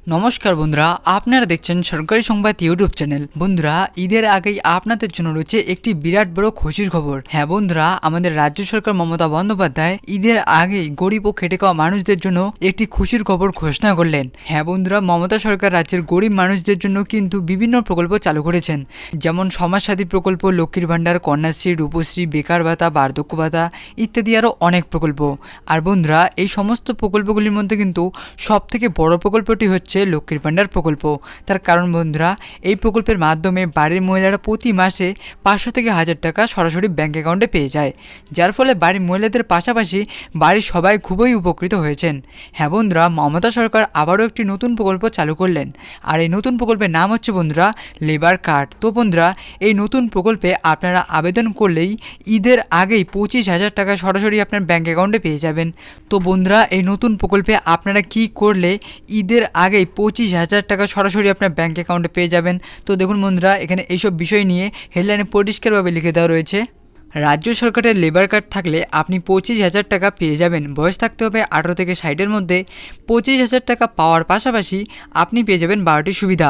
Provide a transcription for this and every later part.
নমস্কার বন্ধুরা, আপনারা দেখছেন সরকারি সংবাদ ইউটিউব চ্যানেল। বন্ধুরা, ঈদের আগেই আপনাদের জন্য রয়েছে একটি বিরাট বড় খুশির খবর। হ্যাঁ বন্ধুরা, আমাদের রাজ্য সরকার মমতা বন্দ্যোপাধ্যায় ঈদের আগেই গরিব ও খেটে খাওয়া মানুষদের জন্য একটি খুশির খবর ঘোষণা করলেন। হ্যাঁ বন্ধুরা, মমতা সরকার রাজ্যের গরিব মানুষদের জন্য কিন্তু বিভিন্ন প্রকল্প চালু করেছেন, যেমন সমাজসাথী প্রকল্প, লক্ষ্মীর ভাণ্ডার, কন্যাশ্রী, রূপশ্রী, বেকার ভাতা, বার্ধক্য ভাতা ইত্যাদি আরও অনেক প্রকল্প। আর বন্ধুরা, এই সমস্ত প্রকল্পগুলির মধ্যে কিন্তু সবথেকে বড় প্রকল্পটি হচ্ছে লক্ষ্মীর ভাণ্ডার প্রকল্প। তার কারণ বন্ধুরা, এই প্রকল্পের মাধ্যমে বাড়ির মহিলারা প্রতি মাসে 500 থেকে 1000 টাকা সরাসরি ব্যাঙ্ক অ্যাকাউন্টে পেয়ে যায়, যার ফলে বাড়ির মহিলাদের পাশাপাশি বাড়ির সবাই খুবই উপকৃত হয়েছেন। হ্যাঁ বন্ধুরা, মমতা সরকার আবারও একটি নতুন প্রকল্প চালু করলেন, আর এই নতুন প্রকল্পের নাম হচ্ছে বন্ধুরা লেবার কার্ড। তো বন্ধুরা, এই নতুন প্রকল্পে আপনারা আবেদন করলেই ঈদের আগেই 25,000 টাকা সরাসরি আপনার ব্যাঙ্ক অ্যাকাউন্টে পেয়ে যাবেন। তো বন্ধুরা, এই নতুন প্রকল্পে আপনারা কি করলে ঈদের আগে 25,000 টাকা সরাসরি আপনার ব্যাঙ্ক অ্যাকাউন্টে পেয়ে যাবেন? তো দেখুন বন্ধুরা, এখানে এইসব বিষয় নিয়ে হেডলাইনে পরিষ্কারভাবে লিখে দেওয়া রয়েছে। রাজ্য সরকারের লেবার কার্ড থাকলে আপনি 25,000 টাকা পেয়ে যাবেন। বয়স থাকতে হবে 18 থেকে 60-এর মধ্যে। 25,000 টাকা পাওয়ার পাশাপাশি আপনি পেয়ে যাবেন 12টি সুবিধা।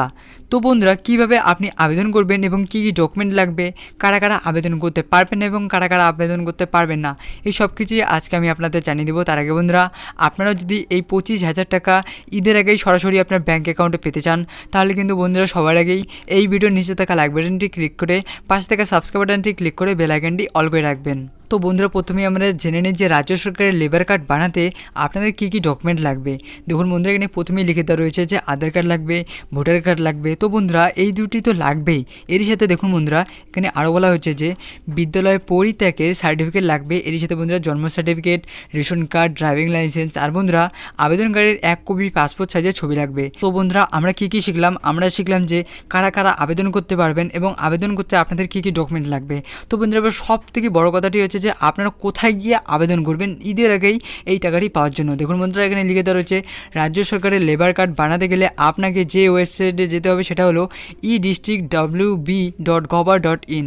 তো বন্ধুরা, কীভাবে আপনি আবেদন করবেন এবং কী কী ডকুমেন্ট লাগবে, কারা কারা আবেদন করতে পারবেন এবং কারা কারা আবেদন করতে পারবেন না, এই সব কিছুই আজকে আমি আপনাদের জানিয়ে দেবো। তার আগে বন্ধুরা, আপনারা যদি এই 25,000 টাকা ঈদের আগেই সরাসরি আপনার ব্যাঙ্ক অ্যাকাউন্টে পেতে চান, তাহলে কিন্তু বন্ধুরা সবার আগেই এই ভিডিওর নিচে থাকা লাইক বাটনটি ক্লিক করে পাশে থাকা সাবস্ক্রাইব বাটনটি ক্লিক করে বেল আইকনটি অল করে রাখবেন। তো বন্ধুরা, প্রথমেই আমরা জেনে নিই যে রাজ্য সরকারের লেবার কার্ড বানাতে আপনাদের কী কী ডকুমেন্ট লাগবে। দেখুন বন্ধুরা, এখানে প্রথমেই লিখে দেওয়া রয়েছে যে আধার কার্ড লাগবে, ভোটার কার্ড লাগবে। তো বন্ধুরা, এই দুটি তো লাগবেই। এরই সাথে দেখুন বন্ধুরা, এখানে আরও বলা হচ্ছে যে বিদ্যালয় পরিত্যাগের সার্টিফিকেট লাগবে। এরই সাথে বন্ধুরা জন্ম certificate, ration card, driving licence, আর বন্ধুরা আবেদনকারীর 1 কপি পাসপোর্ট সাইজের ছবি লাগবে। তো বন্ধুরা, আমরা কী কী শিখলাম? আমরা শিখলাম যে কারা কারা আবেদন করতে পারবেন এবং আবেদন করতে আপনাদের কী কী ডকুমেন্ট লাগবে। তো বন্ধুরা, এবার সব থেকে বড় কথাটি হচ্ছে যে আপনারা কোথায় গিয়ে আবেদন করবেন ঈদের আগেই এই টাকাটি পাওয়ার জন্য। দেখুন বন্ধুরা, এখানে লিখে দেওয়া রয়েছে রাজ্য সরকারের লেবার কার্ড বানাতে গেলে আপনাকে যে ওয়েবসাইটে যেতে হবে সেটা হলো e-districtwb.gov.in।